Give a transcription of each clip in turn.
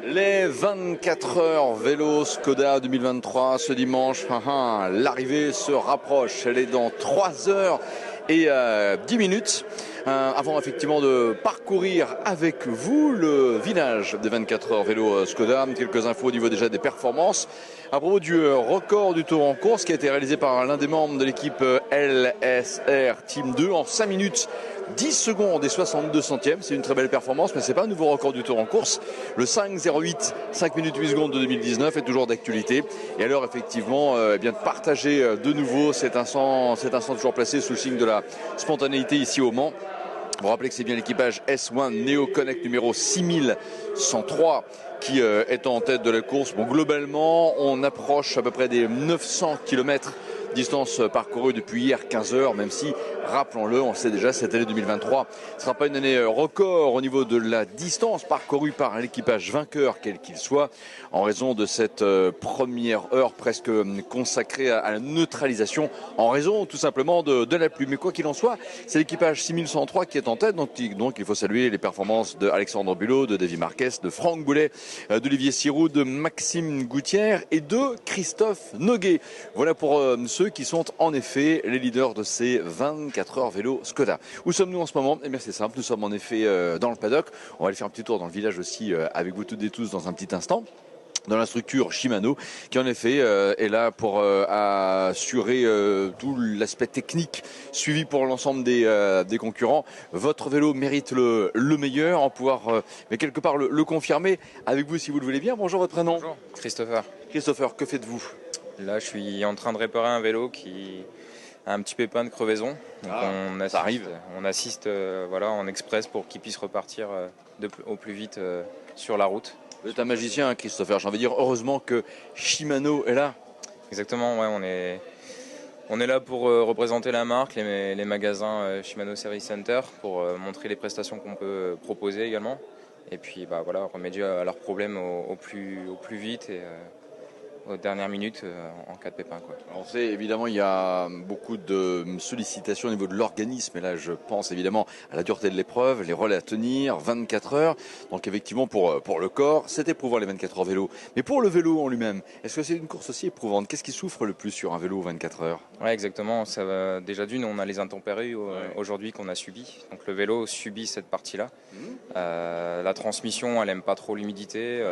Les 24 heures vélo Skoda 2023 ce dimanche, l'arrivée se rapproche, elle est dans 3 heures et 10 minutes. Avant effectivement de parcourir avec vous le village des 24 heures vélo Skoda, quelques infos au niveau déjà des performances. À propos du record du tour en course qui a été réalisé par l'un des membres de l'équipe LSR Team 2 en 5 minutes 10 secondes et 62 centièmes, c'est une très belle performance, mais c'est pas un nouveau record du tour en course. Le 5,08, 5 minutes 8 secondes de 2019 est toujours d'actualité. Et alors effectivement, bien de partager de nouveau cet instant toujours placé sous le signe de la spontanéité ici au Mans. Vous rappelez que c'est bien l'équipage S1 Neo Connect numéro 6103 qui est en tête de la course. Bon, globalement, on approche à peu près des 900 km distance parcourue depuis hier 15 heures, même si, rappelons-le, on le sait déjà, cette année 2023 ne sera pas une année record au niveau de la distance parcourue par l'équipage vainqueur, quel qu'il soit, en raison de cette première heure presque consacrée à la neutralisation, en raison tout simplement de la pluie. Mais quoi qu'il en soit, c'est l'équipage 6103 qui est en tête, donc il faut saluer les performances de Alexandre Bulot, de Davy Marquez, de Franck Boulet, d'Olivier Sirou, de Maxime Goutière et de Christophe Noguet. Voilà pour ceux qui sont en effet les leaders de ces 24 heures vélo Skoda. Où sommes-nous en ce moment? Eh bien c'est simple, nous sommes en effet dans le paddock. On va aller faire un petit tour dans le village aussi avec vous toutes et tous dans un petit instant. Dans la structure Shimano, qui en effet est là pour assurer tout l'aspect technique suivi pour l'ensemble des concurrents. Votre vélo mérite le meilleur, en pouvoir mais quelque part le confirmer avec vous si vous le voulez bien. Bonjour, votre prénom? Bonjour, Christopher. Christopher, que faites-vous? Là, je suis en train de réparer un vélo qui a un petit pépin de crevaison. Donc ça arrive. On assiste en express pour qu'il puisse repartir au plus vite sur la route. Vous êtes un magicien, Christopher. J'ai envie de dire, heureusement que Shimano est là. Exactement, ouais, on est là pour représenter la marque, les magasins Shimano Service Center, pour montrer les prestations qu'on peut proposer également. Et puis remédier à leurs problèmes au plus vite et aux dernières minutes en cas de pépin, quoi. On sait évidemment il y a beaucoup de sollicitations au niveau de l'organisme, et là je pense évidemment à la dureté de l'épreuve, les relais à tenir, 24 heures, donc effectivement pour le corps c'est éprouvant les 24 heures vélo, mais pour le vélo en lui-même, est-ce que c'est une course aussi éprouvante? Qu'est-ce qui souffre le plus sur un vélo 24 heures? Ouais, exactement, déjà d'une, on a les intempéries aujourd'hui qu'on a subies, donc le vélo subit cette partie-là. La transmission elle aime pas trop l'humidité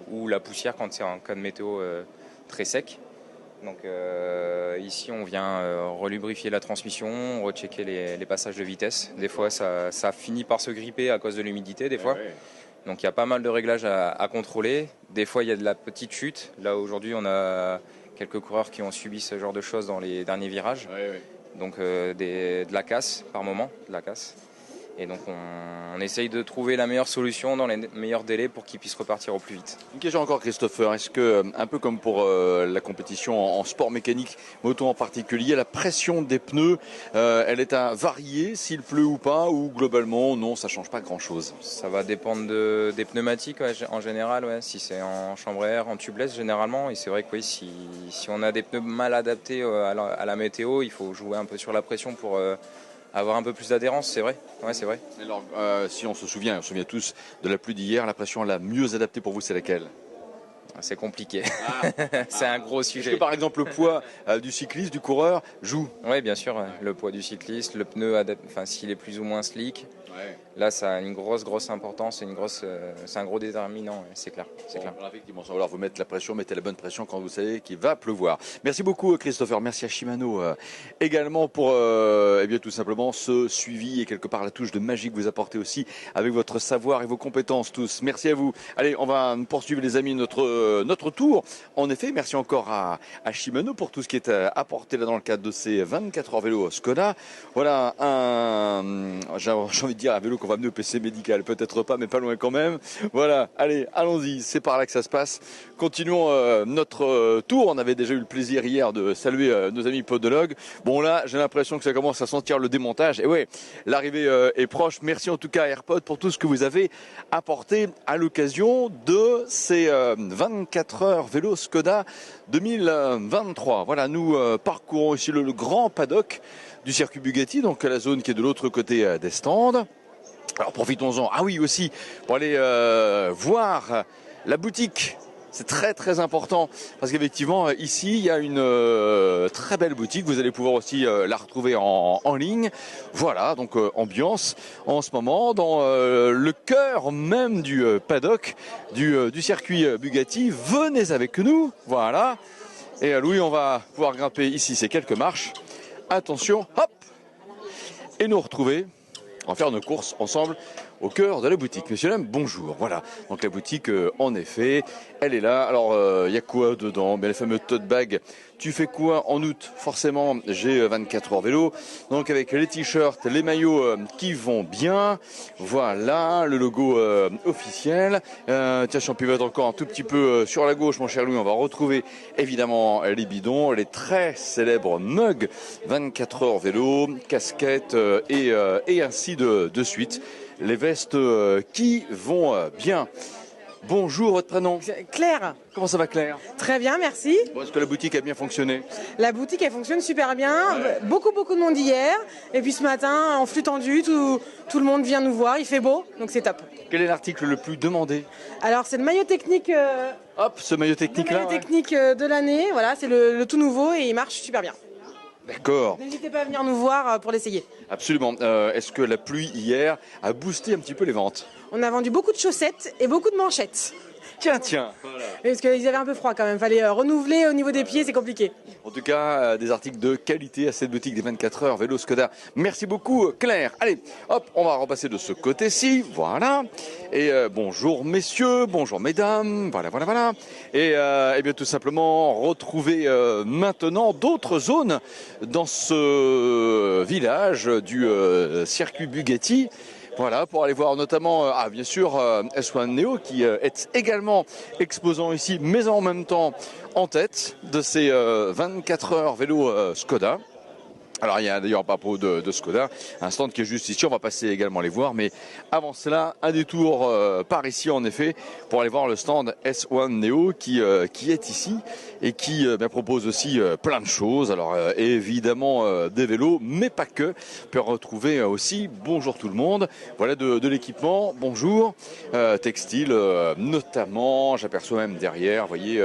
ou la poussière quand c'est en cas de météo très sec. Donc ici on vient relubrifier la transmission, rechecker les passages de vitesse. Des fois ça finit par se gripper à cause de l'humidité des fois. Donc il y a pas mal de réglages à contrôler. Des fois il y a de la petite chute. Là aujourd'hui on a quelques coureurs qui ont subi ce genre de choses dans les derniers virages. Donc de la casse par moment, de la casse. Et donc on essaye de trouver la meilleure solution dans les meilleurs délais pour qu'ils puissent repartir au plus vite. Une question encore, Christopher, est-ce que, un peu comme pour la compétition en sport mécanique, moto en particulier, la pression des pneus, elle est à varier s'il pleut ou pas, ou globalement non, ça change pas grand-chose? Ça va dépendre des pneumatiques en général, si c'est en chambre à air, en tubeless généralement, et c'est vrai que si on a des pneus mal adaptés à la météo, il faut jouer un peu sur la pression pour avoir un peu plus d'adhérence, c'est vrai. Ouais, c'est vrai. Alors, si on se souvient tous de la pluie d'hier, la pression la mieux adaptée pour vous, c'est laquelle? C'est compliqué. C'est un gros sujet. Est-ce que par exemple le poids du cycliste, du coureur, joue? Oui, bien sûr. Le poids du cycliste, le pneu, s'il est plus ou moins slick. Là, ça a une grosse importance, c'est un gros déterminant, c'est clair. Alors, effectivement, ça va falloir vous mettre la pression, mettez la bonne pression quand vous savez qu'il va pleuvoir. Merci beaucoup, Christopher. Merci à Shimano également pour tout simplement ce suivi et quelque part la touche de magie que vous apportez aussi avec votre savoir et vos compétences tous. Merci à vous. Allez, on va poursuivre les amis notre tour. En effet, merci encore à Shimano pour tout ce qui est apporté là dans le cadre de ces 24 heures vélo Skoda. Voilà j'ai envie de dire un vélo qu'on va mener au PC médical, peut-être pas mais pas loin quand même. Voilà, allez, allons-y, c'est par là que ça se passe. Continuons notre tour. On avait déjà eu le plaisir hier de saluer nos amis podologues. Bon là, j'ai l'impression que ça commence à sentir le démontage. Et ouais, l'arrivée est proche. Merci en tout cas à AirPod pour tout ce que vous avez apporté à l'occasion de ces 24 heures vélo Skoda 2023. Voilà, nous parcourons ici le grand paddock du circuit Bugatti, donc la zone qui est de l'autre côté des stands. Alors profitons-en, ah oui aussi, pour aller voir la boutique. C'est très très important parce qu'effectivement ici il y a une très belle boutique. Vous allez pouvoir aussi la retrouver en ligne. Voilà, donc ambiance en ce moment dans le cœur même du paddock du circuit Bugatti. Venez avec nous, voilà. Et Louis, on va pouvoir grimper ici ces quelques marches. Attention, hop, et nous retrouver. On va faire nos courses ensemble au cœur de la boutique. Monsieur Lem, bonjour. Voilà, donc la boutique, en effet, elle est là. Alors, il y a quoi dedans? Bien, les fameux tote bags. Tu fais quoi en août? Forcément, j'ai 24 heures vélo. Donc, avec les t-shirts, les maillots qui vont bien. Voilà, le logo officiel. Tiens, si on pivote encore un tout petit peu sur la gauche, mon cher Louis, on va retrouver évidemment les bidons, les très célèbres mugs 24 heures vélo, casquettes et ainsi de suite. Les vestes qui vont bien. Bonjour, votre prénom? Claire. Comment ça va, Claire? Très bien, merci. Bon, est-ce que la boutique a bien fonctionné? La boutique, elle fonctionne super bien. Ouais. Beaucoup de monde hier. Et puis ce matin, en flux tendu, tout le monde vient nous voir. Il fait beau, donc c'est top. Quel est l'article le plus demandé? Alors, c'est le maillot technique. Hop, ce maillot technique-là. Le maillot technique de l'année. Voilà, c'est le tout nouveau et il marche super bien. D'accord. N'hésitez pas à venir nous voir pour l'essayer. Absolument. Est-ce que la pluie hier a boosté un petit peu les ventes? On a vendu beaucoup de chaussettes et beaucoup de manchettes. Tiens. Voilà. Parce qu'ils avaient un peu froid quand même. Fallait renouveler au niveau des pieds, c'est compliqué. En tout cas, des articles de qualité à cette boutique des 24 heures vélo Skoda. Merci beaucoup, Claire. Allez, hop, on va repasser de ce côté-ci. Voilà. Et bonjour messieurs, bonjour mesdames. Voilà. Et bien tout simplement, retrouver maintenant d'autres zones dans ce village du circuit Bugatti. Voilà, pour aller voir notamment, bien sûr, S1 Neo qui est également exposant ici, mais en même temps en tête de ces 24 heures vélo Skoda. Alors il y a d'ailleurs pas propos de Skoda, un stand qui est juste ici, on va passer également les voir, mais avant cela, un détour par ici en effet, pour aller voir le stand S1 Neo qui est ici et qui propose aussi plein de choses. Alors évidemment des vélos, mais pas que. On peut retrouver aussi, bonjour tout le monde, voilà de l'équipement, bonjour, textile notamment, j'aperçois même derrière, vous voyez,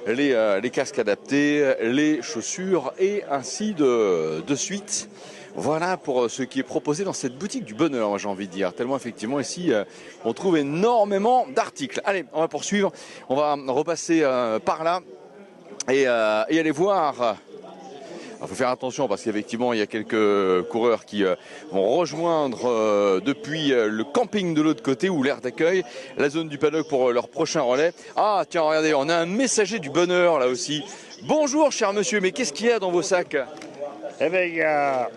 les casques adaptés, les chaussures et ainsi de suite. Voilà pour ce qui est proposé dans cette boutique du bonheur, j'ai envie de dire. Tellement effectivement ici, on trouve énormément d'articles. Allez, on va poursuivre. On va repasser par là et aller voir. Il faut faire attention parce qu'effectivement, il y a quelques coureurs qui vont rejoindre depuis le camping de l'autre côté ou l'aire d'accueil, la zone du paddock pour leur prochain relais. Ah, tiens, regardez, on a un messager du bonheur là aussi. Bonjour, cher monsieur, mais qu'est-ce qu'il y a dans vos sacs? Eh bien, il y a...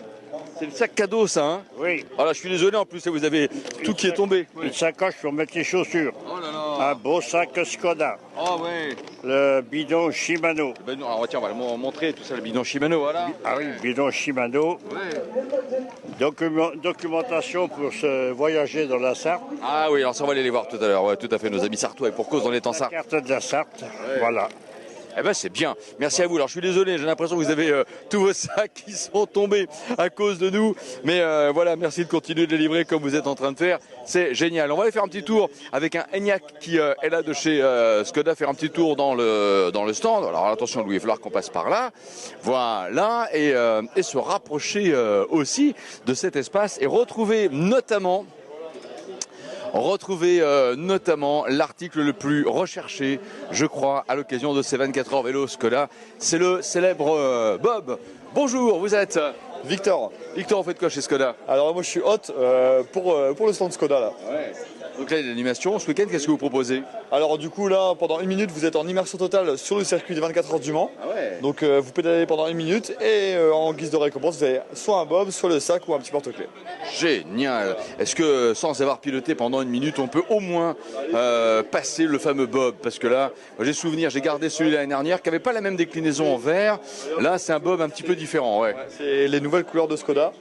C'est le sac cadeau, ça, hein? Oui. Voilà, je suis désolé, en plus, vous avez tout qui est tombé. Une sacoche pour mettre les chaussures. Oh là là. Un beau sac Skoda. Oh ouais. Le bidon Shimano. Alors, tiens, on va le montrer, tout ça, le bidon Shimano, voilà. Ah oui, bidon Shimano. Ouais. Documentation pour se voyager dans la Sarthe. Ah oui, alors ça, on va aller les voir tout à l'heure. Ouais, tout à fait, nos amis sartois, et pour cause, on est en Sarthe. La carte de la Sarthe, ouais. Voilà. Eh ben c'est bien, merci à vous. Alors je suis désolé, j'ai l'impression que vous avez tous vos sacs qui sont tombés à cause de nous. Mais voilà, merci de continuer de les livrer comme vous êtes en train de faire. C'est génial. On va aller faire un petit tour avec un Enyaq qui est là de chez Skoda, faire un petit tour dans le stand. Alors attention Louis, il va falloir qu'on passe par là. Voilà, et se rapprocher aussi de cet espace et retrouver notamment l'article le plus recherché, je crois, à l'occasion de ces 24 heures vélo Skoda. C'est le célèbre Bob. Bonjour, vous êtes Victor. Victor, vous faites quoi chez Skoda? Alors moi je suis hôte pour le stand Skoda là. Ouais. Donc là, il y a l'animation. Ce week-end, qu'est-ce que vous proposez? Alors du coup là, pendant 1 minute, vous êtes en immersion totale sur le circuit des 24 heures du Mans. Ah ouais. Donc vous pédalez pendant 1 minute et en guise de récompense, vous avez soit un bob, soit le sac ou un petit porte-clés. Génial. Est-ce que sans avoir piloté pendant 1 minute, on peut au moins passer le fameux bob? Parce que là, j'ai souvenir, j'ai gardé celui de l'année dernière qui n'avait pas la même déclinaison en vert. Là, c'est un bob un petit peu différent. Ouais. C'est les nouvelles couleurs de Skoda.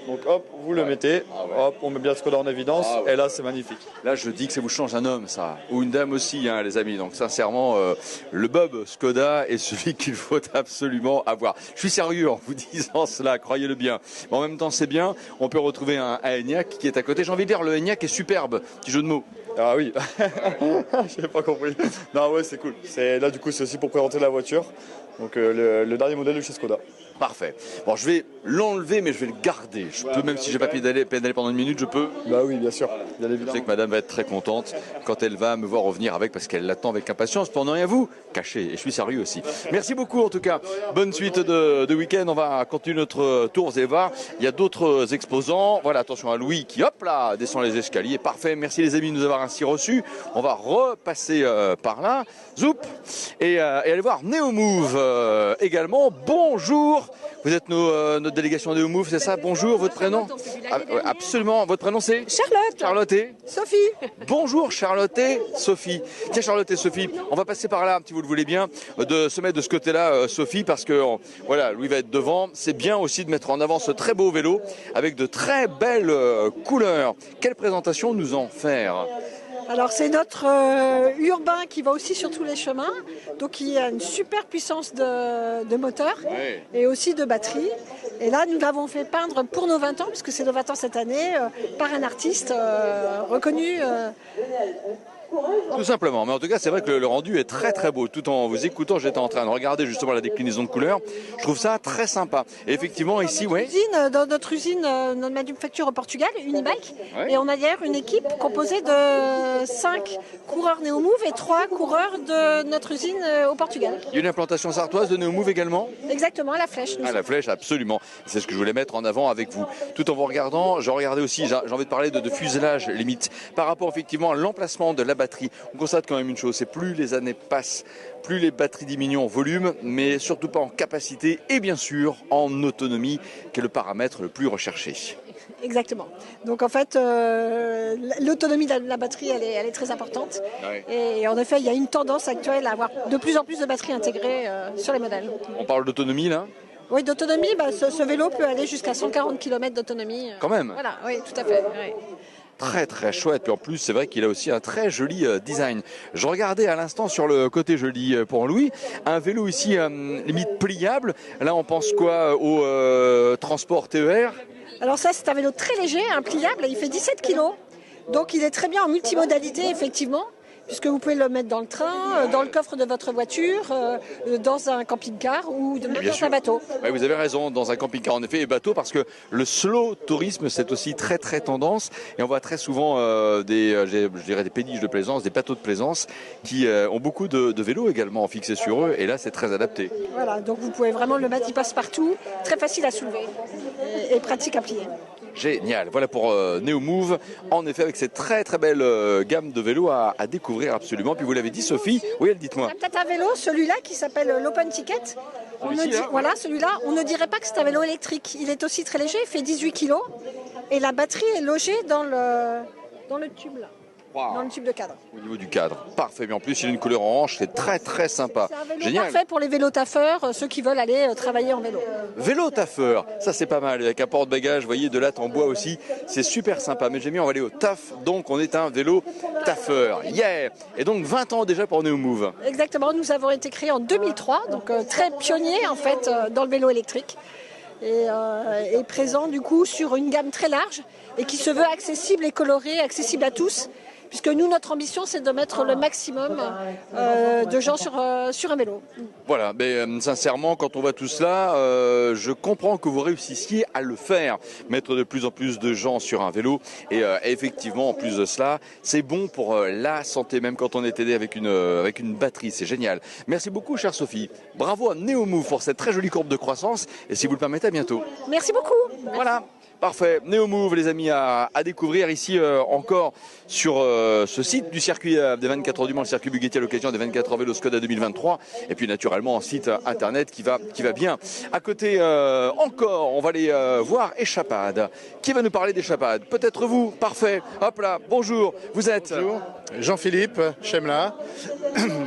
Donc hop, vous le mettez, hop, on met bien Skoda en évidence, et là c'est magnifique. Là je dis que ça vous change un homme ça, ou une dame aussi hein, les amis, donc sincèrement le Bob Skoda est celui qu'il faut absolument avoir. Je suis sérieux en vous disant cela, croyez-le bien. Mais en même temps c'est bien, on peut retrouver un Enyaq qui est à côté, j'ai envie de dire le Enyaq est superbe, petit jeu de mots. Ah oui, j'avais pas compris. Non, ouais, c'est cool. Là, du coup, c'est aussi pour présenter la voiture. Donc, le dernier modèle de chez Skoda. Parfait. Bon, je vais l'enlever, mais je vais le garder. Je peux, même si j'ai pas pédalé pendant une minute, je peux. Bah oui, bien sûr. Bien Je évidemment. sais que madame va être très contente quand elle va me voir revenir avec, parce qu'elle l'attend avec impatience pour ne rien vous cacher. Et je suis sérieux aussi. Merci beaucoup en tout cas. Bonne suite de week-end. On va continuer notre tour. Vous allez voir, il y a d'autres exposants. Voilà, attention à Louis qui, hop là, descend les escaliers. Parfait. Merci les amis de nous avoir ainsi reçus. On va repasser par là. Zoup. Et aller voir Neomove également. Bonjour. Vous êtes notre délégation Neomove, c'est ça? Bonjour, votre prénom? Absolument. Votre prénom c'est? Charlotte. Charlotte et Sophie. Bonjour Charlotte et Sophie. Tiens Charlotte et Sophie, on va passer par là, si vous le voulez bien, de se mettre de ce côté-là, Sophie, parce que voilà, Louis va être devant. C'est bien aussi de mettre en avant ce très beau vélo avec de très belles couleurs. Quelle présentation nous en faire? Alors c'est notre urbain qui va aussi sur tous les chemins, donc il a une super puissance de moteur et aussi de batterie. Et là nous l'avons fait peindre pour nos 20 ans, puisque c'est nos 20 ans cette année, par un artiste reconnu. Tout simplement, mais en tout cas c'est vrai que le rendu est très très beau. Tout en vous écoutant, j'étais en train de regarder justement la déclinaison de couleurs. Je trouve ça très sympa. Et effectivement ici, oui. Dans notre usine, notre manufacture au Portugal, Unibike, et on a d'ailleurs une équipe composée de 5 coureurs Neomove et 3 coureurs de notre usine au Portugal. Il y a une implantation sartoise de Neomove également? Exactement, à la Flèche. À la Flèche, absolument. C'est ce que je voulais mettre en avant avec vous. Tout en vous regardant, je regardais aussi, j'ai envie de parler de fuselage limite. Par rapport effectivement à l'emplacement de la batterie, on constate quand même une chose, c'est plus les années passent, plus les batteries diminuent en volume, mais surtout pas en capacité et bien sûr en autonomie, qui est le paramètre le plus recherché. Exactement. Donc en fait, l'autonomie de la batterie, elle est très importante. Ouais. Et en effet, il y a une tendance actuelle à avoir de plus en plus de batteries intégrées sur les modèles. On parle d'autonomie là? Oui, d'autonomie, ce vélo peut aller jusqu'à 140 km d'autonomie. Quand même. Voilà, oui, tout à fait. Oui. Très très chouette, puis en plus c'est vrai qu'il a aussi un très joli design. Je regardais à l'instant sur le côté joli pour Louis, un vélo ici limite pliable. Là on pense quoi au transport TER? Alors ça, c'est un vélo très léger, pliable, il fait 17 kg. Donc il est très bien en multimodalité, effectivement, puisque vous pouvez le mettre dans le train, dans le coffre de votre voiture, dans un camping-car ou dans un bateau. Oui, vous avez raison, dans un camping-car en effet, et bateau, parce que le slow tourisme, c'est aussi très très tendance, et on voit très souvent je dirais des péniches de plaisance, des bateaux de plaisance, qui ont beaucoup de vélos également fixés sur eux, et là c'est très adapté. Voilà, donc vous pouvez vraiment le mettre, il passe partout, très facile à soulever et pratique à plier. Génial, voilà pour Neomove, en effet avec cette très très belle gamme de vélos à découvrir absolument. Puis vous l'avez dit Sophie, oui dites-moi. On a peut-être un vélo, celui-là qui s'appelle l'Open Ticket. Voilà, celui-là, on ne dirait pas que c'est un vélo électrique. Il est aussi très léger, il fait 18 kg et la batterie est logée dans le tube là. Wow. Dans le tube de cadre. Au niveau du cadre, parfait. Mais en plus, il a une couleur orange, c'est très très sympa. C'est un vélo Génial. parfait pour les vélos taffeurs, ceux qui veulent aller travailler en vélo. Vélo taffeur, ça c'est pas mal. Avec un porte-bagages, vous voyez, de latte en bois aussi, c'est super sympa. Mais j'ai mis, on va aller au taf, donc on est un vélo taffeur. Yeah. Et donc 20 ans déjà pour Neomove. Exactement, nous avons été créés en 2003, donc très pionniers en fait dans le vélo électrique. Et présent du coup sur une gamme très large et qui se veut accessible et coloré, accessible à tous. Puisque nous, notre ambition, c'est de mettre le maximum de gens sur un vélo. Voilà, mais sincèrement, quand on voit tout cela, je comprends que vous réussissiez à le faire. Mettre de plus en plus de gens sur un vélo. Et effectivement, en plus de cela, c'est bon pour la santé, même quand on est aidé avec une batterie. C'est génial. Merci beaucoup, chère Sophie. Bravo à Neomove pour cette très jolie courbe de croissance. Et si vous le permettez, à bientôt. Merci beaucoup. Voilà. Parfait, Neomove les amis à découvrir ici encore sur ce site du circuit des 24 heures du Mans, le circuit Bugatti à l'occasion des 24 heures vélo Skoda 2023 et puis naturellement un site internet qui va bien. À côté encore, on va aller voir Échappade. Qui va nous parler d'Échappade? Peut-être vous, parfait. Hop là, bonjour, vous êtes? Bonjour, Jean-Philippe Chemla,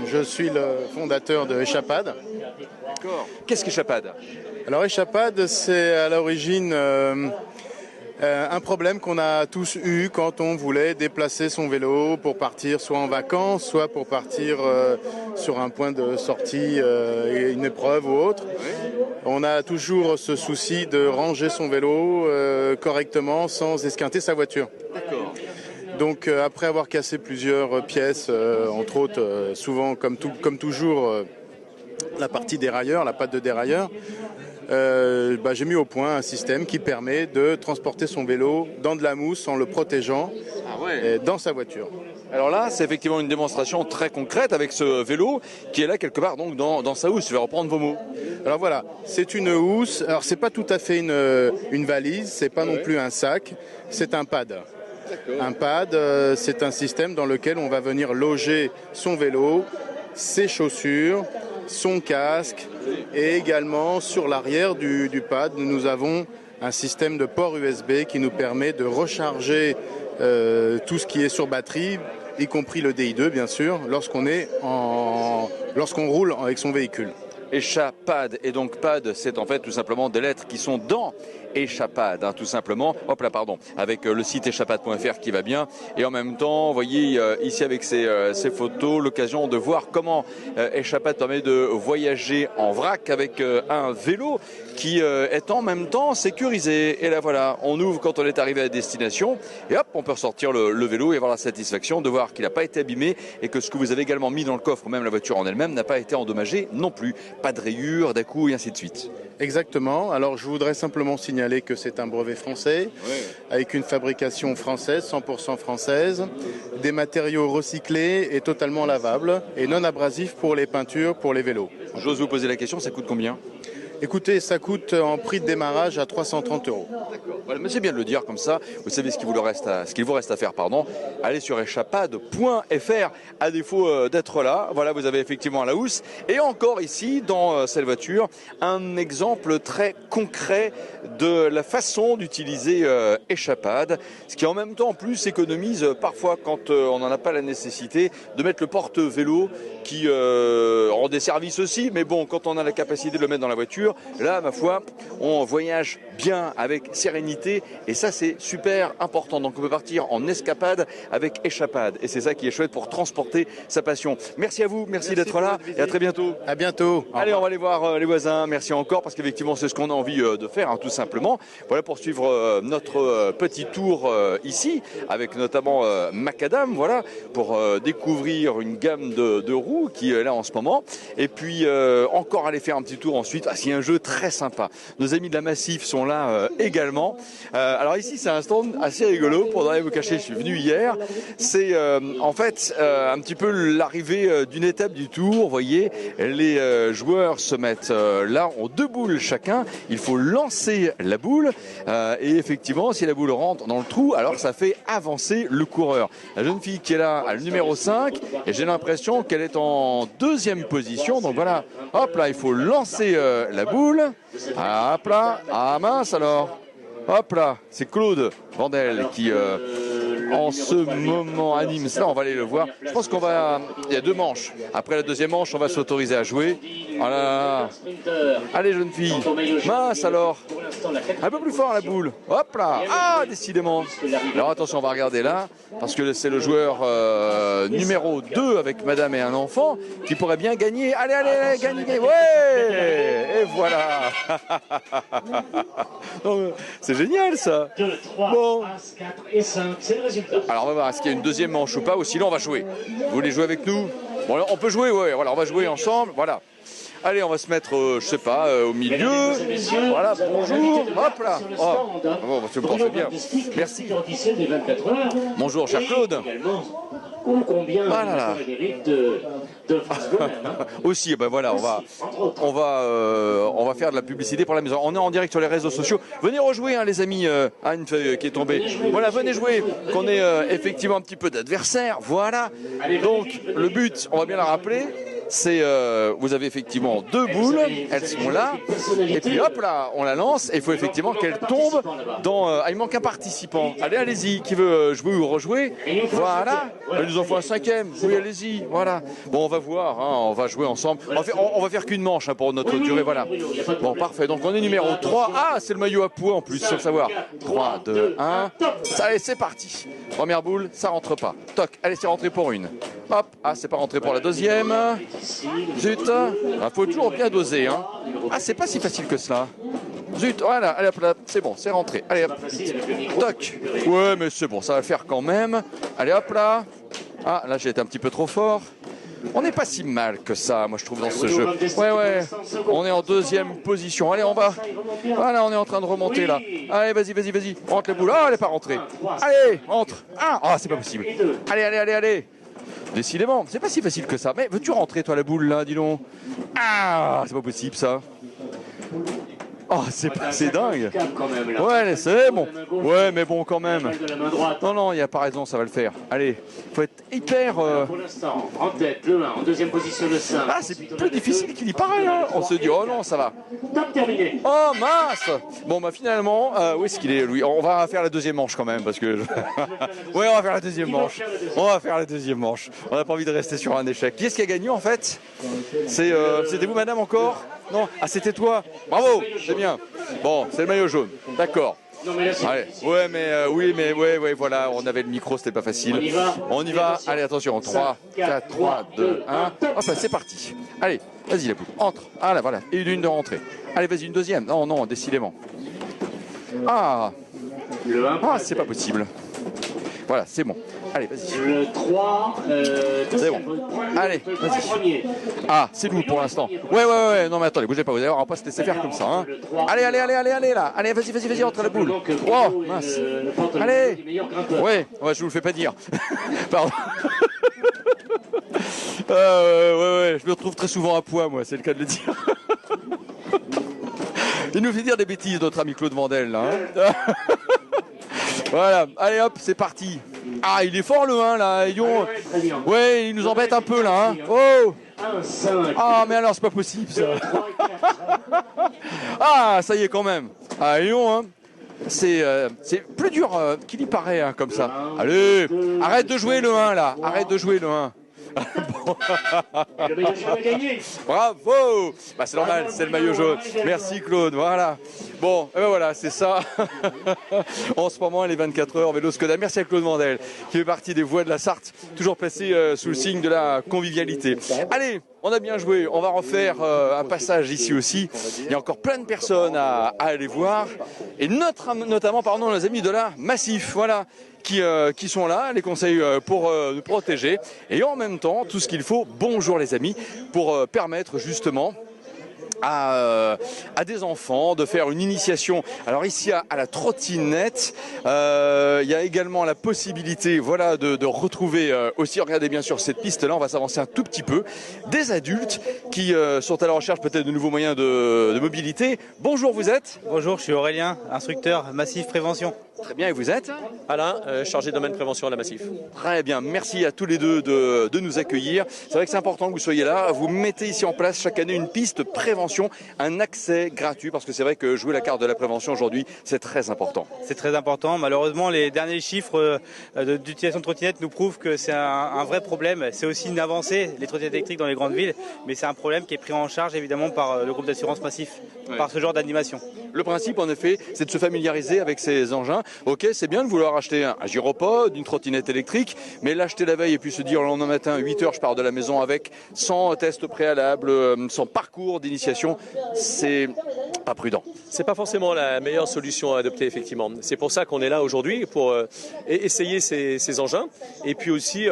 je suis le fondateur de Échappade. D'accord. Qu'est-ce qu'Échappade? Alors Échappade, c'est à l'origine un problème qu'on a tous eu quand on voulait déplacer son vélo pour partir soit en vacances, soit pour partir sur un point de sortie, une épreuve ou autre. On a toujours ce souci de ranger son vélo correctement sans esquinter sa voiture. D'accord. Donc après avoir cassé plusieurs pièces, entre autres, souvent comme toujours, la partie dérailleur, la patte de dérailleur, j'ai mis au point un système qui permet de transporter son vélo dans de la mousse en le protégeant dans sa voiture. Alors là, c'est effectivement une démonstration très concrète avec ce vélo qui est là quelque part donc dans sa housse. Je vais reprendre vos mots. Alors voilà, c'est une housse. Alors c'est pas tout à fait une valise, c'est pas non plus un sac, c'est un pad. Un pad, c'est un système dans lequel on va venir loger son vélo, ses chaussures, son casque et également sur l'arrière du pad, nous avons un système de port USB qui nous permet de recharger tout ce qui est sur batterie, y compris le DI2 bien sûr, lorsqu'on roule avec son véhicule. Échappade, et donc pad, c'est en fait tout simplement des lettres qui sont dans Échappade, tout simplement. Hop là, pardon, avec le site échappade.fr qui va bien. Et en même temps, vous voyez ici avec ces photos, l'occasion de voir comment Échappade permet de voyager en vrac avec un vélo qui est en même temps sécurisé. Et là voilà, on ouvre quand on est arrivé à la destination et hop, on peut ressortir le vélo et avoir la satisfaction de voir qu'il n'a pas été abîmé et que ce que vous avez également mis dans le coffre, même la voiture en elle-même, n'a pas été endommagée non plus. Pas de rayures, d'à-coups et ainsi de suite. Exactement. Alors je voudrais simplement signaler que c'est un brevet français, avec une fabrication française, 100% française, des matériaux recyclés et totalement lavables et non abrasifs pour les peintures, pour les vélos. J'ose vous poser la question, ça coûte combien ? Écoutez, ça coûte en prix de démarrage à 330 €. Voilà, mais c'est bien de le dire comme ça. Vous savez ce qu'il vous reste à faire, pardon. Allez sur échappade.fr. À défaut d'être là, voilà, vous avez effectivement la housse. Et encore ici, dans cette voiture, un exemple très concret de la façon d'utiliser Échappade. Ce qui en même temps, en plus, économise parfois quand on n'en a pas la nécessité de mettre le porte-vélo qui rend des services aussi. Mais bon, quand on a la capacité de le mettre dans la voiture, là, ma foi, on voyage bien avec sérénité et ça, c'est super important. Donc, on peut partir en escapade avec Échappade et c'est ça qui est chouette pour transporter sa passion. Merci à vous, merci d'être là et à très bientôt. À bientôt. Allez, on va aller voir les voisins. Merci encore parce qu'effectivement, c'est ce qu'on a envie de faire, tout simplement. Voilà pour suivre notre petit tour ici avec notamment Macadam, voilà, pour découvrir une gamme de roues qui est là en ce moment. Et puis, encore aller faire un petit tour ensuite. C'est un jeu très sympa. Nos amis de la Massif sont là également. Alors ici, c'est un stand assez rigolo. Pour ne rien vous cacher, je suis venu hier. C'est en fait un petit peu l'arrivée d'une étape du tour. Vous voyez, les joueurs se mettent là, ont 2 boules chacun. Il faut lancer la boule et effectivement, si la boule rentre dans le trou, alors ça fait avancer le coureur. La jeune fille qui est là, à le numéro 5, et j'ai l'impression qu'elle est en 2e position. Donc voilà, hop là, il faut lancer la boule. Hop là, ah mince alors. Hop là, c'est Claude Vandel qui en ce moment anime ça, on va aller le voir. Je pense qu'on va... Il y a 2 manches. Après la 2e manche, on va s'autoriser à jouer. Voilà. Allez, jeune fille. Mince alors. Un peu plus fort la boule. Hop là. Ah, décidément. Alors attention, on va regarder là. Parce que c'est le joueur numéro 2 avec madame et un enfant qui pourrait bien gagner. Allez, allez, allez, gagne. Ouais. Et voilà. C'est génial ça. Bon. Alors on va voir, est-ce qu'il y a une 2e manche ou pas, ou sinon on va jouer. Vous voulez jouer avec nous? Bon, on peut jouer, ouais, voilà, on va jouer ensemble, voilà. Allez, on va se mettre, je sais pas, au milieu. Voilà, bonjour, hop là. Oh. Bon, tu me pensais bien. Merci. Bonjour, cher Claude. Ah là là. Aussi, ben voilà, on va faire de la publicité pour la maison. On est en direct sur les réseaux sociaux. Venez rejouer, les amis. Une feuille qui est tombée. Voilà, venez jouer. Qu'on ait effectivement un petit peu d'adversaire. Voilà. Donc le but, on va bien la rappeler. C'est vous avez effectivement 2 boules, elles sont là, et puis hop là, on la lance, et il faut effectivement qu'elle tombe dans. Il manque un participant. Allez, allez-y, qui veut jouer ou rejouer? Voilà, il nous en faut un 5e. Oui, allez-y, voilà. Bon, on va voir, on va jouer ensemble. On va faire qu'une manche pour notre durée, voilà. Bon, parfait. Donc on est numéro 3. Ah, c'est le maillot à poids en plus, sans le savoir. 3, 2, 1. Allez, c'est parti. Première boule, ça rentre pas. Toc, allez, c'est rentré pour une. Hop, c'est pas rentré pour la 2e. Zut, il faut toujours bien doser. Ah, c'est pas si facile que cela. Zut, voilà, allez hop là, c'est bon, c'est rentré. Allez hop, toc. Ouais, mais c'est bon, ça va le faire quand même. Allez hop là. Ah, là j'ai été un petit peu trop fort. On n'est pas si mal que ça, moi je trouve, dans ce jeu. Ouais, on est en deuxième position. Allez, on va. Voilà, on est en train de remonter là. Allez, vas-y. Rentre les boules. Ah, elle n'est pas rentrée. Allez, rentre. Ah, c'est pas possible. Allez. Décidément, c'est pas si facile que ça. Mais veux-tu rentrer, toi, la boule là, dis donc? Ah, c'est pas possible ça. Oh, c'est dingue. Ouais, c'est bon. Ouais, mais bon, quand même. Non, il n'y a pas raison, ça va le faire. Allez, faut être hyper... Pour l'instant, en tête, le 1, en deuxième position, le 5. Ah, c'est plus difficile qu'il y paraît, hein. On se dit, oh non, ça va. Top terminé. Oh, mince. Bon, bah finalement, où est-ce qu'il est, Louis? On va faire la deuxième manche quand même, parce que... Ouais, on va faire la deuxième manche. On n'a pas envie de rester sur un échec. Qui est-ce qui a gagné, en fait? C'était vous, madame, encore? Non? Ah, c'était toi. Bravo, c'est bien. Bon, c'est le maillot jaune. D'accord. Allez. Ouais, voilà, on avait le micro, c'était pas facile. On y va. Allez, attention. 3, 4, 3, 2, 1. Hop, c'est parti. Allez, vas-y, la poule. Entre. Ah, là, voilà. Et une de rentrée. Allez, vas-y, une deuxième. Non, décidément. Ah, c'est pas possible. Voilà, c'est bon. Allez, vas-y. Le 3, c'est bon. Allez, vas-y. Ah, c'est nous pour l'instant. Ouais. Non, mais attendez, bougez pas. Vous allez voir, on va pas se laisser faire comme ça. Hein. Allez, là. Allez, vas-y, entre la boule. Oh, mince. Allez. Ouais, je vous le fais pas dire. Pardon. Je me retrouve très souvent à poids, moi, c'est le cas de le dire. Il nous fait dire des bêtises, notre ami Claude Vandel, là. Hein. Voilà, allez hop, c'est parti. Ah, il est fort le 1 là, ouais, il nous embête un peu là. Hein. Oh. Ah, mais alors c'est pas possible ça. Ah, ça y est quand même. Ah, hein. C'est plus dur qu'il y paraît hein, comme ça. Allez, arrête de jouer le 1 là, arrête de jouer le 1. Bon. Bravo. Bah, c'est normal, c'est le maillot jaune. Merci Claude, voilà. Bon, et ben voilà, c'est ça. En ce moment, les 24 heures vélo Skoda. Merci à Claude Vandel, qui fait partie des voix de la Sarthe, toujours placé sous le signe de la convivialité. Allez, on a bien joué, on va refaire un passage ici aussi. Il y a encore plein de personnes à aller voir. Et notamment, nos amis de la Massif, voilà. Qui sont là, les conseils pour nous protéger et en même temps tout ce qu'il faut, bonjour les amis, pour permettre justement à des enfants de faire une initiation. Alors ici à la trottinette, il y a également la possibilité de retrouver aussi, regardez bien sûr cette piste là, on va s'avancer un tout petit peu, des adultes qui sont à la recherche peut-être de nouveaux moyens de mobilité. Bonjour, vous êtes? Bonjour, je suis Aurélien, instructeur Massif Prévention. Très bien, et vous êtes? Alain, chargé de domaine prévention à la Massif. Très bien, merci à tous les deux de nous accueillir. C'est vrai que c'est important que vous soyez là. Vous mettez ici en place chaque année une piste prévention, un accès gratuit, parce que c'est vrai que jouer la carte de la prévention aujourd'hui, c'est très important. C'est très important. Malheureusement, les derniers chiffres d'utilisation de trottinettes nous prouvent que c'est un vrai problème. C'est aussi une avancée, les trottinettes électriques dans les grandes villes, mais c'est un problème qui est pris en charge évidemment par le groupe d'assurance Massif, par ce genre d'animation. Le principe, en effet, c'est de se familiariser avec ces engins. Ok, c'est bien de vouloir acheter un gyropode, une trottinette électrique, mais l'acheter la veille et puis se dire le lendemain matin, 8h, je pars de la maison avec, sans test préalable, sans parcours d'initiation, c'est pas prudent. C'est pas forcément la meilleure solution à adopter, effectivement. C'est pour ça qu'on est là aujourd'hui, pour essayer ces engins, et puis aussi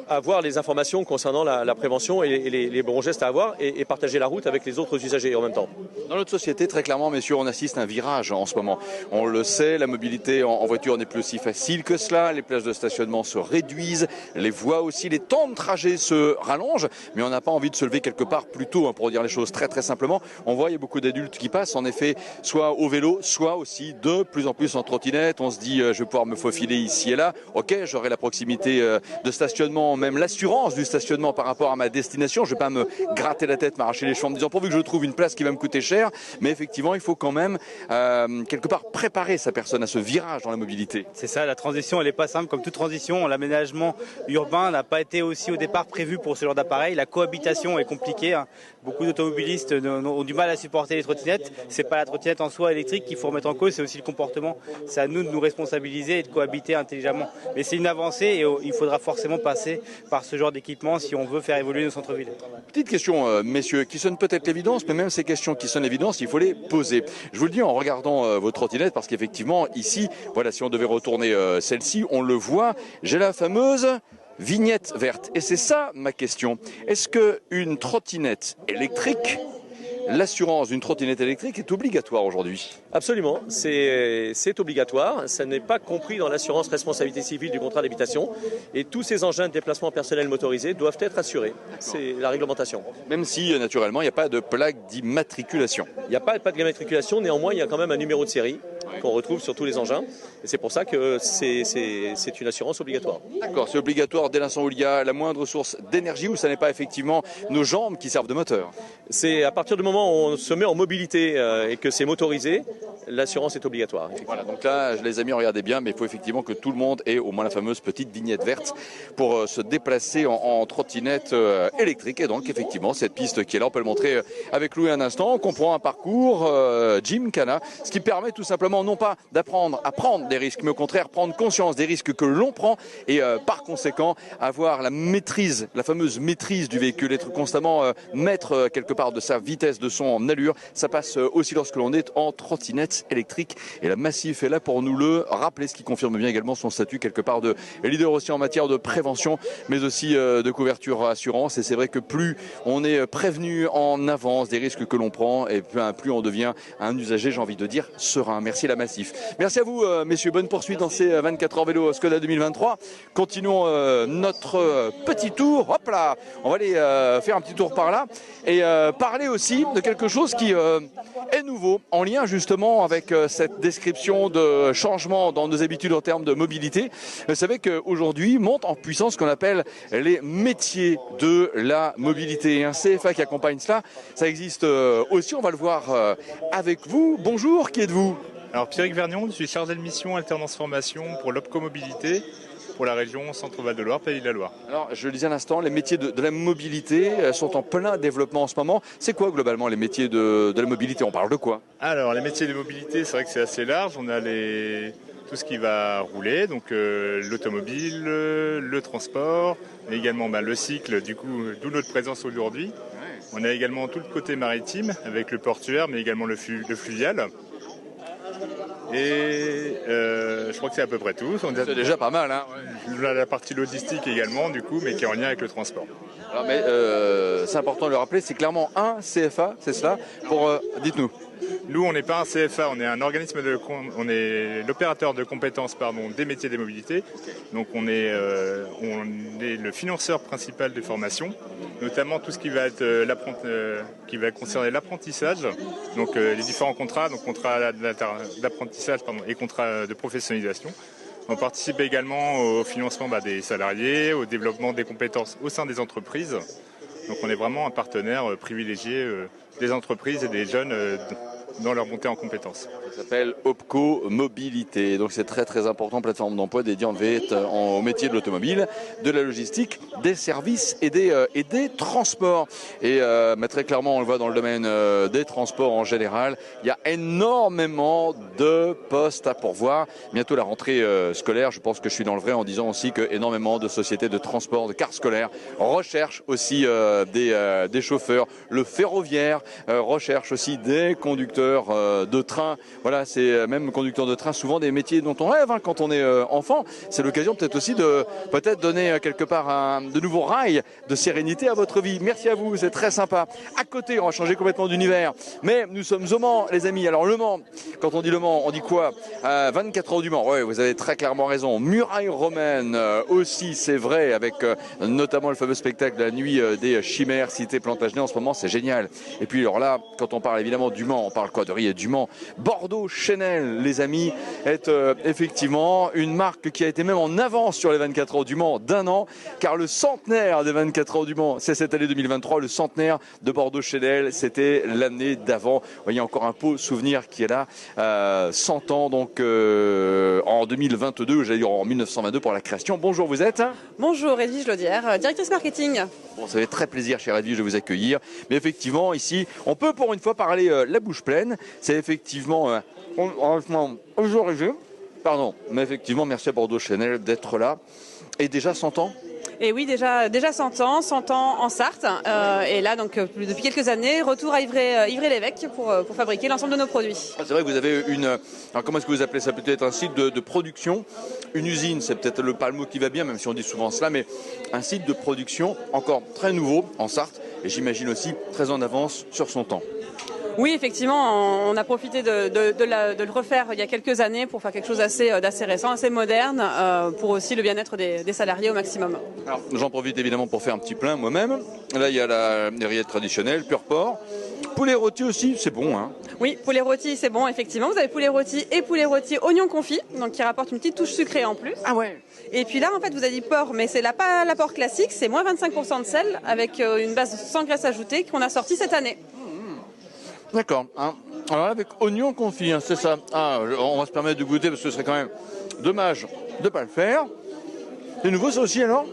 avoir les informations concernant la prévention et les bons gestes à avoir, et partager la route avec les autres usagers en même temps. Dans notre société, très clairement, messieurs, on assiste à un virage en ce moment. On le sait, la mobilité en voiture n'est plus aussi facile que cela, les places de stationnement se réduisent, les voies aussi, les temps de trajet se rallongent, mais on n'a pas envie de se lever quelque part plus tôt, pour dire les choses très très simplement. On voit, il y a beaucoup d'adultes qui passent, en effet, soit au vélo, soit aussi de plus en plus en trottinette. On se dit, je vais pouvoir me faufiler ici et là. Ok, j'aurai la proximité de stationnement, même l'assurance du stationnement par rapport à ma destination. Je ne vais pas me gratter la tête, m'arracher les cheveux en me disant pourvu que je trouve une place qui va me coûter cher. Mais effectivement, il faut quand même quelque part préparer sa personne à ce virage dans la mobilité. C'est ça, la transition elle n'est pas simple. Comme toute transition, l'aménagement urbain n'a pas été aussi au départ prévu pour ce genre d'appareil. La cohabitation est compliquée. Beaucoup d'automobilistes ont du mal à supporter les trottinettes. C'est pas la trottinette en soi électrique qu'il faut remettre en cause, c'est aussi le comportement. C'est à nous de nous responsabiliser et de cohabiter intelligemment. Mais c'est une avancée et il faudra forcément passer par ce genre d'équipement si on veut faire évoluer nos centres-villes. Petite question, messieurs, qui sonne peut-être l'évidence, mais même ces questions qui sonnent l'évidence, il faut les poser. Je vous le dis en regardant vos trottinettes, parce qu'effectivement, ici, voilà, si on devait retourner celle-ci, on le voit, j'ai la fameuse vignette verte. Et c'est ça ma question. Est-ce qu'une trottinette électrique, l'assurance d'une trottinette électrique est obligatoire aujourd'hui? Absolument, c'est obligatoire. Ça n'est pas compris dans l'assurance responsabilité civile du contrat d'habitation. Et tous ces engins de déplacement personnel motorisé doivent être assurés. C'est la réglementation. Même si, naturellement, il n'y a pas de plaque d'immatriculation. Il n'y a pas de plaque d'immatriculation. Néanmoins, il y a quand même un numéro de série qu'on retrouve sur tous les engins. Et c'est pour ça que c'est une assurance obligatoire. D'accord, c'est obligatoire dès l'instant où il y a la moindre source d'énergie, ou ça n'est pas effectivement nos jambes qui servent de moteur? C'est à partir du moment où on se met en mobilité et que c'est motorisé, l'assurance est obligatoire. Voilà, donc là, les amis, regardez bien, mais il faut effectivement que tout le monde ait au moins la fameuse petite vignette verte pour se déplacer en trottinette électrique. Et donc, effectivement, cette piste qui est là, on peut le montrer avec Louis un instant, on comprend un parcours Gymkhana, ce qui permet tout simplement non pas d'apprendre à prendre des risques, mais au contraire prendre conscience des risques que l'on prend et par conséquent avoir la maîtrise, la fameuse maîtrise du véhicule, être constamment maître quelque part de sa vitesse, de son allure. Ça passe aussi lorsque l'on est en trottinette électrique, et la Massif est là pour nous le rappeler, ce qui confirme bien également son statut quelque part de leader aussi en matière de prévention, mais aussi de couverture assurance. Et c'est vrai que plus on est prévenu en avance des risques que l'on prend, et plus on devient un usager, j'ai envie de dire, serein. Merci la Massif. Merci à vous messieurs, bonne poursuite dans ces 24 heures vélo Skoda 2023. Continuons notre petit tour, hop là, on va aller faire un petit tour par là et parler aussi de quelque chose qui est nouveau, en lien justement avec cette description de changement dans nos habitudes en termes de mobilité. Vous savez qu'aujourd'hui monte en puissance ce qu'on appelle les métiers de la mobilité. Et un CFA qui accompagne cela, ça existe aussi, on va le voir avec vous. Bonjour, qui êtes-vous? Alors Pierrick Vernion, je suis chargé de mission alternance formation pour l'Opco Mobilité pour la région Centre-Val de Loire, Pays de la Loire. Alors je le disais à l'instant, les métiers de la mobilité sont en plein développement en ce moment. C'est quoi globalement les métiers de la mobilité? On parle de quoi? Alors les métiers de mobilité, c'est vrai que c'est assez large. On a tout ce qui va rouler, donc l'automobile, le transport, mais également le cycle, du coup, d'où notre présence aujourd'hui. On a également tout le côté maritime avec le portuaire, mais également le fluvial. Et je crois que c'est à peu près tout. C'est déjà pas mal, hein. La partie logistique également, du coup, mais qui est en lien avec le transport. Alors, mais c'est important de le rappeler, c'est clairement un CFA, c'est cela. Dites-nous. Nous, on n'est pas un CFA, on est un organisme on est l'opérateur de compétences des métiers des mobilités. Donc on est le financeur principal des formations, notamment tout ce qui va être qui va concerner l'apprentissage. Donc les différents contrats, donc contrat d'apprentissage et contrat de professionnalisation. On participe également au financement des salariés, au développement des compétences au sein des entreprises. Donc on est vraiment un partenaire privilégié des entreprises et des jeunes dans leur montée en compétences. Ça s'appelle Opco Mobilité. Donc c'est très très important, plateforme d'emploi dédiée au métier de l'automobile, de la logistique, des services et des transports. Et très clairement, on le voit dans le domaine des transports en général, il y a énormément de postes à pourvoir. Bientôt la rentrée scolaire, je pense que je suis dans le vrai en disant aussi que énormément de sociétés de transport, de cars scolaires recherchent aussi des chauffeurs. Le ferroviaire recherche aussi des conducteurs de train. Voilà, c'est même conducteur de train, souvent des métiers dont on rêve quand on est enfant. C'est l'occasion peut-être aussi de donner quelque part de nouveaux rails de sérénité à votre vie. Merci à vous, c'est très sympa. À côté, on va changer complètement d'univers. Mais nous sommes au Mans, les amis. Alors le Mans, quand on dit le Mans, on dit quoi? 24 heures du Mans. Ouais, vous avez très clairement raison. Muraille romaine aussi, c'est vrai, avec notamment le fameux spectacle de la nuit des chimères, cité Plantagenet en ce moment, c'est génial. Et puis alors là, quand on parle évidemment du Mans, on parle circuit de Ried du Mans. Bordeaux Chanel, les amis, est effectivement une marque qui a été même en avance sur les 24 heures du Mans d'1 an, car le centenaire des 24 heures du Mans, c'est cette année 2023. Le centenaire de Bordeaux Chanel, c'était l'année d'avant. Vous voyez encore un beau souvenir qui est là, 100 ans donc en 2022, j'allais dire en 1922 pour la création. Bonjour, vous êtes ? Bonjour, Edwige Laudière, directrice marketing. Bon, ça fait très plaisir, chère Edwige, de vous accueillir. Mais effectivement, ici, on peut pour une fois parler la bouche pleine. C'est effectivement Pardon, mais effectivement, merci à Bordeaux Chanel d'être là. Et déjà 100 ans ? Et oui, déjà 100 ans en Sarthe. Et là, donc, depuis quelques années, retour à Ivry-l'Évêque pour fabriquer l'ensemble de nos produits. Ah, c'est vrai que vous avez alors comment est-ce que vous appelez ça ? Peut-être un site de production, une usine, c'est peut-être pas le mot qui va bien, même si on dit souvent cela, mais un site de production encore très nouveau en Sarthe, et j'imagine aussi très en avance sur son temps. Oui, effectivement, on a profité de le refaire il y a quelques années pour faire quelque chose d'assez récent, assez moderne, pour aussi le bien-être des salariés au maximum. Alors, j'en profite évidemment pour faire un petit plein moi-même. Là, il y a les rillettes traditionnelles, pur porc. Poulet rôti aussi, c'est bon, hein ? Oui, poulet rôti, c'est bon, effectivement. Vous avez poulet rôti et poulet rôti oignon confit, donc qui rapporte une petite touche sucrée en plus. Ah ouais. Et puis là, en fait, vous avez dit porc, mais c'est pas la porc classique, c'est moins 25% de sel, avec une base sans graisse ajoutée qu'on a sortie cette année. D'accord. Hein. Alors là, avec oignon confit, hein, c'est ça. Ah, on va se permettre de goûter parce que ce serait quand même dommage de ne pas le faire. C'est nouveau ça aussi alors ?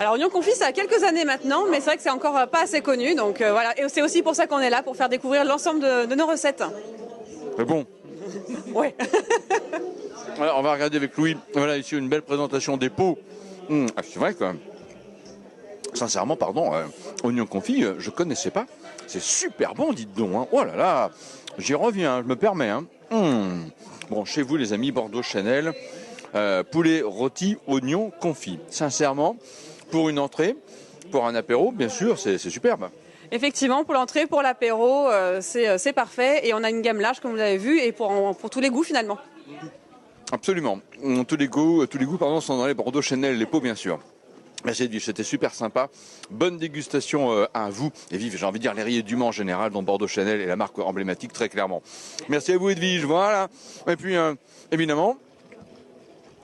Alors oignon confit, ça a quelques années maintenant, mais c'est vrai que c'est encore pas assez connu. Donc voilà, et c'est aussi pour ça qu'on est là, pour faire découvrir l'ensemble de nos recettes. C'est bon. Ouais. Alors, on va regarder avec Louis. Voilà ici une belle présentation des pots. C'est vrai que, sincèrement, oignon confit, je connaissais pas. C'est super bon, dites donc. Hein. Oh là là, j'y reviens, je me permets. Hein. Bon, chez vous, les amis, Bordeaux Chanel, poulet rôti, oignon confit. Sincèrement, pour une entrée, pour un apéro, bien sûr, c'est superbe. Effectivement, pour l'entrée, pour l'apéro, c'est parfait. Et on a une gamme large, comme vous l'avez vu, et pour tous les goûts, finalement. Absolument. Tous les goûts sont dans les Bordeaux Chanel, les pots, bien sûr. Merci Edwige, c'était super sympa. Bonne dégustation à vous. Et vive, j'ai envie de dire, les rillettes du Mans en général, dont Bordeaux Chanel est la marque emblématique, très clairement. Merci à vous Edwige, voilà. Et puis, évidemment,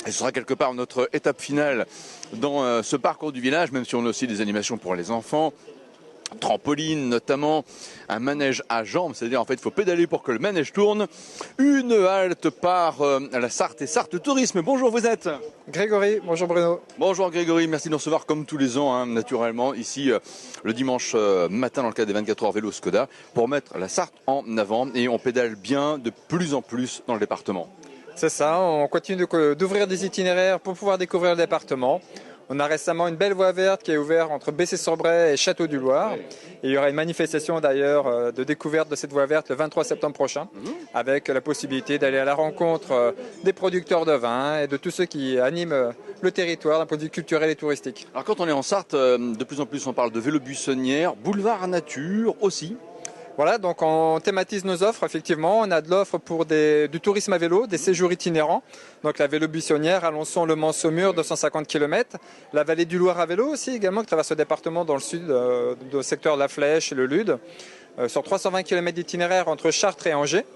et ce sera quelque part notre étape finale dans ce parcours du village, même si on a aussi des animations pour les enfants. Trampoline notamment, un manège à jambes, c'est-à-dire en fait il faut pédaler pour que le manège tourne. Une halte par la Sarthe et Sarthe Tourisme. Bonjour, vous êtes Grégory, bonjour Bruno. Bonjour Grégory, merci de nous recevoir comme tous les ans, hein, naturellement, ici le dimanche matin dans le cadre des 24 heures vélo Skoda pour mettre la Sarthe en avant et on pédale bien de plus en plus dans le département. C'est ça, on continue d'ouvrir des itinéraires pour pouvoir découvrir le département. On a récemment une belle voie verte qui est ouverte entre Bessay-sur-Bray et Château-du-Loir. Et il y aura une manifestation d'ailleurs de découverte de cette voie verte le 23 septembre prochain, avec la possibilité d'aller à la rencontre des producteurs de vin et de tous ceux qui animent le territoire d'un point de vue culturel et touristique. Alors quand on est en Sarthe, de plus en plus on parle de vélo buissonnière, boulevard nature aussi. Voilà, donc on thématise nos offres, effectivement. On a de l'offre pour du tourisme à vélo, des séjours itinérants. Donc la vélo buissonnière, Alençon, Le Mans, Saumur, 250 km. La vallée du Loir à vélo aussi, également, qui traverse le département dans le sud, du secteur de la Flèche et le Lude. Sur 320 km d'itinéraire entre Chartres et Angers.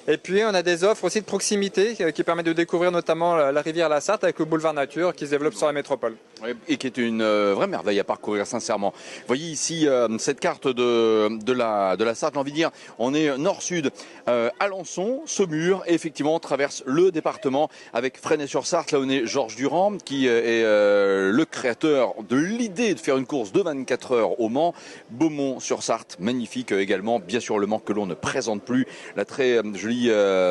Et puis on a des offres aussi de proximité qui permettent de découvrir notamment la rivière La Sarthe avec le boulevard nature qui se développe sur la métropole. Et qui est une vraie merveille à parcourir, sincèrement. Vous voyez ici cette carte de la Sarthe, j'ai envie de dire, on est nord-sud, Alençon, Saumur, et effectivement on traverse le département avec Fresnay-sur-Sarthe. Là on est Georges Durand qui est le créateur de l'idée de faire une course de 24 heures au Mans. Beaumont-sur-Sarthe, magnifique également, bien sûr le Mans que l'on ne présente plus, la très jolie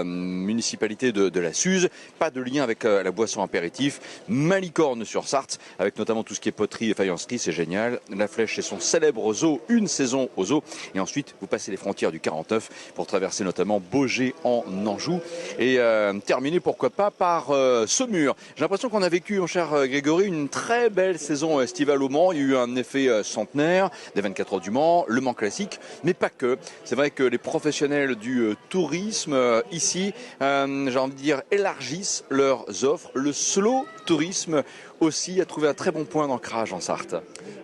municipalité de la Suze, pas de lien avec la boisson apéritif. Malicorne-sur-Sarthe, avec notamment tout ce qui est poterie et faïencerie, c'est génial. La Flèche et son célèbre zoo, une saison au zoo. Et ensuite, vous passez les frontières du 49 pour traverser notamment Baugé en Anjou. Et terminer, pourquoi pas, par Saumur. J'ai l'impression qu'on a vécu, mon cher Grégory, une très belle saison estivale au Mans. Il y a eu un effet centenaire, des 24 heures du Mans, le Mans classique, mais pas que. C'est vrai que les professionnels du tourisme, ici, j'ai envie de dire, élargissent leurs offres. Le slow Tourisme aussi a trouvé un très bon point d'ancrage en Sarthe.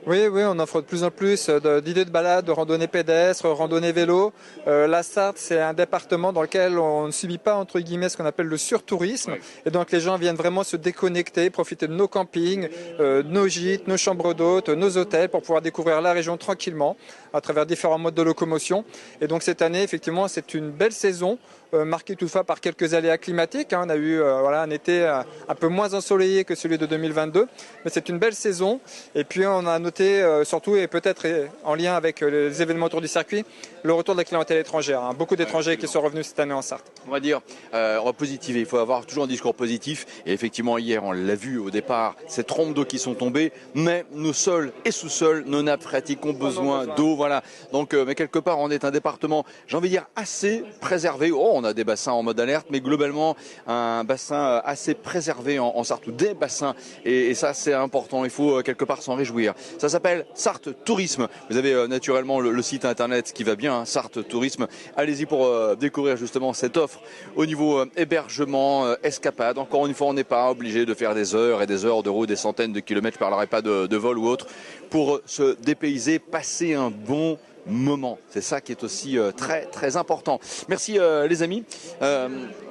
Oui, on offre de plus en plus d'idées de balades, de randonnées pédestres, randonnées vélo. La Sarthe, c'est un département dans lequel on ne subit pas, entre guillemets, ce qu'on appelle le surtourisme. Oui. Et donc les gens viennent vraiment se déconnecter, profiter de nos campings, nos gîtes, nos chambres d'hôtes, nos hôtels pour pouvoir découvrir la région tranquillement à travers différents modes de locomotion. Et donc cette année, effectivement, c'est une belle saison. Marqué toutefois par quelques aléas climatiques. On a eu un été un peu moins ensoleillé que celui de 2022, mais c'est une belle saison. Et puis on a noté surtout, et peut-être en lien avec les événements autour du circuit, le retour de la clientèle étrangère. Beaucoup d'étrangers qui sont revenus cette année en Sarthe. On va dire, on va positiver, il faut avoir toujours un discours positif. Et effectivement, hier, on l'a vu au départ, ces trompes d'eau qui sont tombées, mais nos sols et sous-sols, nos nappes phréatiques ont besoin d'eau. Voilà. Donc, mais quelque part, on est un département, j'ai envie de dire, assez préservé. On a des bassins en mode alerte, mais globalement, un bassin assez préservé en Sarthe, ou des bassins. Et ça, c'est important. Il faut quelque part s'en réjouir. Ça s'appelle Sarthe Tourisme. Vous avez naturellement le site internet qui va bien, Sarthe Tourisme. Allez-y pour découvrir justement cette offre au niveau hébergement, escapade. Encore une fois, on n'est pas obligé de faire des heures et des heures de route, des centaines de kilomètres. Je ne parlerai pas de vol ou autre. Pour se dépayser, passer un bon moment. C'est ça qui est aussi très très important. Merci les amis.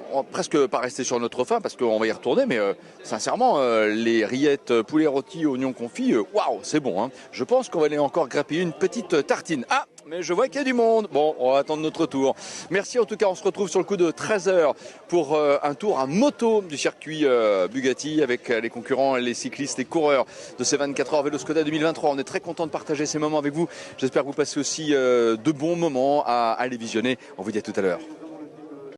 On va presque pas rester sur notre faim parce qu'on va y retourner, mais sincèrement, les rillettes poulet rôti oignon confit, waouh, c'est bon. Hein. Je pense qu'on va aller encore grappiller une petite tartine. Ah, mais je vois qu'il y a du monde. Bon, on va attendre notre tour. Merci en tout cas, on se retrouve sur le coup de 13h pour un tour à moto du circuit Bugatti avec les concurrents, les cyclistes et coureurs de ces 24 heures Vélo Skoda 2023. On est très content de partager ces moments avec vous. J'espère que vous passez aussi de bons moments à les visionner. On vous dit à tout à l'heure.